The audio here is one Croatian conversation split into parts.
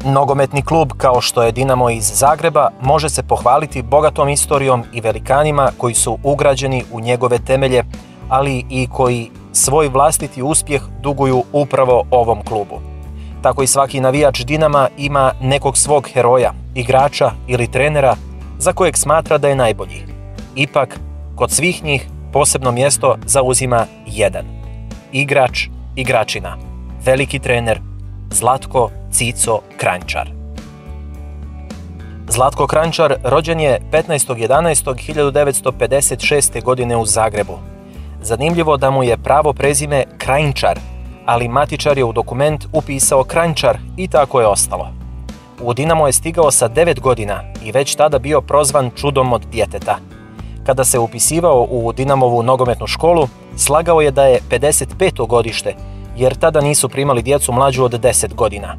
Nogometni klub kao što je Dinamo iz Zagreba može se pohvaliti bogatom istorijom i velikanima koji su ugrađeni u njegove temelje, ali i koji svoj vlastiti uspjeh duguju upravo ovom klubu. Tako i svaki navijač Dinama ima nekog svog heroja, igrača ili trenera za kojeg smatra da je najbolji. Ipak, kod svih njih posebno mjesto zauzima jedan. Igrač, igračina, veliki trener Zlatko Cico Kranjčar. Zlatko Kranjčar rođen je 15.11.1956. godine u Zagrebu. Zanimljivo da mu je pravo prezime Krajnčar, ali matičar je u dokument upisao Kranjčar i tako je ostalo. U Dinamo je stigao sa 9 godina i već tada bio prozvan čudom od djeteta. Kada se upisivao u Dinamovu nogometnu školu, slagao je da je 55. godište, jer tada nisu primali djecu mlađu od 10 godina.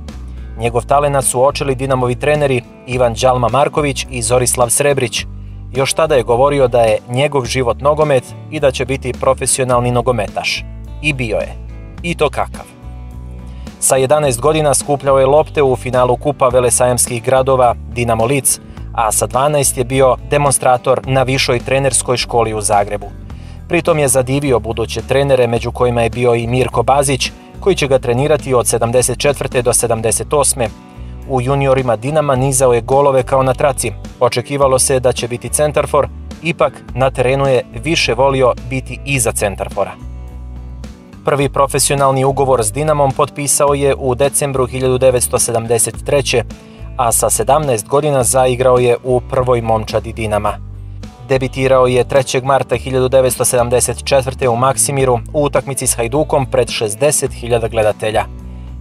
Njegov talenat su uočili Dinamovi treneri Ivan Đalma Marković i Zorislav Srebrić. Još tada je govorio da je njegov život nogomet i da će biti profesionalni nogometaš. I bio je. I to kakav. Sa 11 godina skupljao je lopte u finalu Kupa velesajamskih gradova Dinamo Lic, a sa 12 je bio demonstrator na višoj trenerskoj školi u Zagrebu. Pritom je zadivio buduće trenere, među kojima je bio i Mirko Bazić, koji će ga trenirati od 74. do 78. U juniorima Dinama nizao je golove kao na traci. Očekivalo se da će biti centarfor, ipak na terenu je više volio biti iza centarfora. Prvi profesionalni ugovor s Dinamom potpisao je u decembru 1973. a sa 17 godina zaigrao je u prvoj momčadi Dinama. Debitirao je 3. marta 1974. u Maksimiru u utakmici s Hajdukom pred 60.000 gledatelja.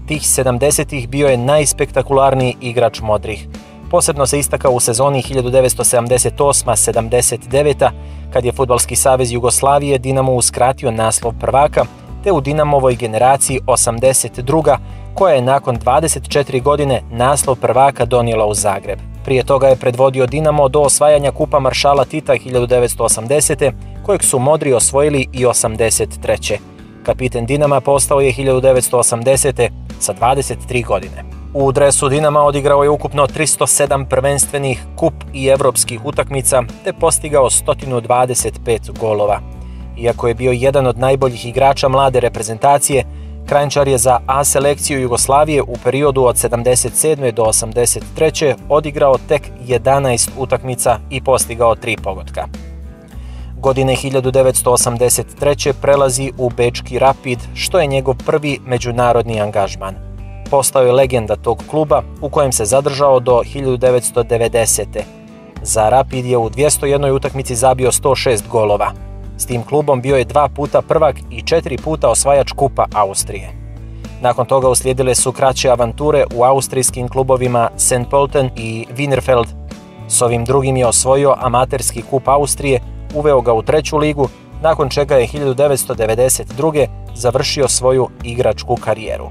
Tih 70-ih bio je najspektakularniji igrač modrih. Posebno se istakao u sezoni 1978-79. kad je Fudbalski savez Jugoslavije Dinamo uskratio naslov prvaka, te u Dinamovoj generaciji 82. koja je nakon 24 godine naslov prvaka donijela u Zagreb. Prije toga je predvodio Dinamo do osvajanja Kupa maršala Tita 1980. kojeg su modri osvojili i 83. Kapiten Dinama postao je 1980. sa 23 godine. U dresu Dinama odigrao je ukupno 307 prvenstvenih, kup i evropskih utakmica te postigao 125 golova. Iako je bio jedan od najboljih igrača mlade reprezentacije, Kranjčar je za A selekciju Jugoslavije u periodu od 77. do 83. odigrao tek 11 utakmica i postigao 3 pogotka. Godine 1983. prelazi u bečki Rapid, što je njegov prvi međunarodni angažman. Postao je legenda tog kluba u kojem se zadržao do 1990. Za Rapid je u 201 utakmici zabio 106 golova. S tim klubom bio je 2 puta prvak i 4 puta osvajač Kupa Austrije. Nakon toga uslijedile su kraće avanture u austrijskim klubovima St. Pölten i Wienerfeld. S ovim drugim je osvojio amaterski Kup Austrije, uveo ga u 3. ligu, nakon čega je 1992. završio svoju igračku karijeru.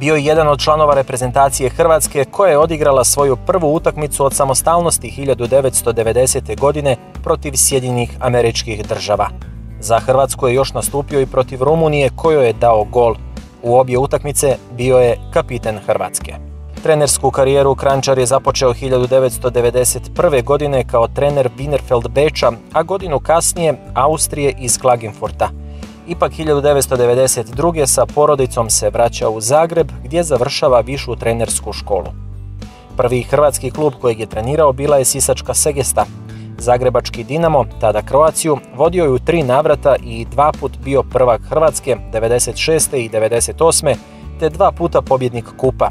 Bio je jedan od članova reprezentacije Hrvatske koja je odigrala svoju prvu utakmicu od samostalnosti 1990. godine protiv Sjedinjenih Američkih Država. Za Hrvatsku je još nastupio i protiv Rumunije kojoj je dao gol. U obje utakmice bio je kapiten Hrvatske. Trenersku karijeru Kranjčar je započeo 1991. godine kao trener Wienerfeld Beča, a godinu kasnije Austrije iz Klagenfurta. Ipak 1992. sa porodicom se vraća u Zagreb gdje završava višu trenersku školu. Prvi hrvatski klub kojeg je trenirao bila je sisačka Segesta. Zagrebački Dinamo, tada Croatiu, vodio je u 3 navrata i 2 put bio prvak Hrvatske 96. i 98. te 2 puta pobjednik Kupa.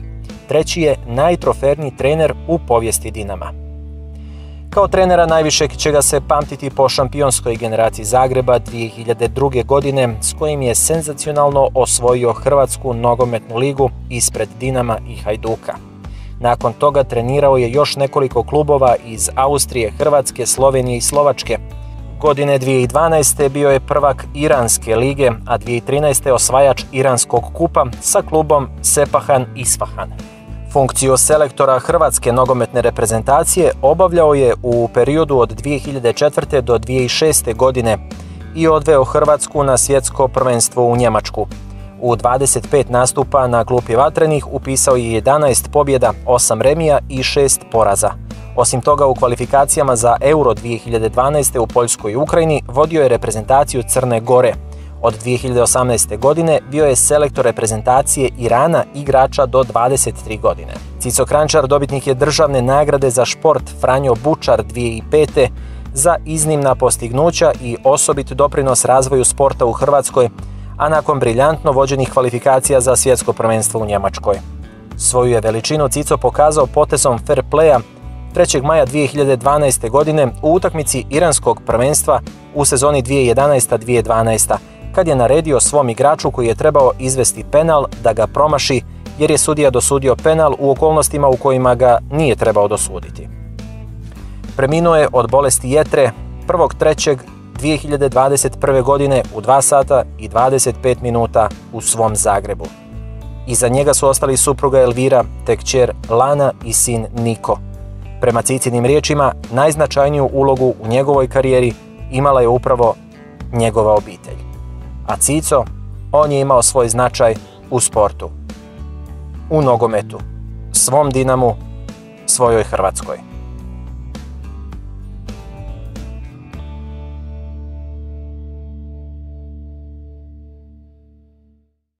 Treći je najtroferniji trener u povijesti Dinama. Kao trenera najvišeg će ga se pamtiti po šampionskoj generaciji Zagreba 2002. godine s kojim je senzacionalno osvojio Hrvatsku nogometnu ligu ispred Dinama i Hajduka. Nakon toga trenirao je još nekoliko klubova iz Austrije, Hrvatske, Slovenije i Slovačke. Godine 2012. bio je prvak Iranske lige, a 2013. osvajač Iranskog kupa sa klubom Sepahan Isfahan. Funkciju selektora Hrvatske nogometne reprezentacije obavljao je u periodu od 2004. do 2006. godine i odveo Hrvatsku na svjetsko prvenstvo u Njemačku. U 25 nastupa na klupi Vatrenih upisao je 11 pobjeda, 8 remija i 6 poraza. Osim toga, u kvalifikacijama za Euro 2012. u Poljskoj i Ukrajini vodio je reprezentaciju Crne Gore. Od 2018. godine bio je selektor reprezentacije Irana igrača do 23 godine. Cico Kranjčar dobitnik je državne nagrade za šport Franjo Bučar 2005. za iznimna postignuća i osobit doprinos razvoju sporta u Hrvatskoj, a nakon briljantno vođenih kvalifikacija za svjetsko prvenstvo u Njemačkoj. Svoju je veličinu Cico pokazao potezom fair playa 3. maja 2012. godine u utakmici iranskog prvenstva u sezoni 2011-2012. kad je naredio svom igraču koji je trebao izvesti penal da ga promaši jer je sudija dosudio penal u okolnostima u kojima ga nije trebao dosuditi. Preminuo je od bolesti jetre 1.3.2021. godine u 2 sata i 25 minuta u svom Zagrebu. Iza njega su ostali supruga Elvira, te kćer Lana i sin Niko. Prema Cicinim riječima, najznačajniju ulogu u njegovoj karijeri imala je upravo njegova obitelj. A Cico, on je imao svoj značaj u sportu, u nogometu, svom Dinamu, svojoj Hrvatskoj.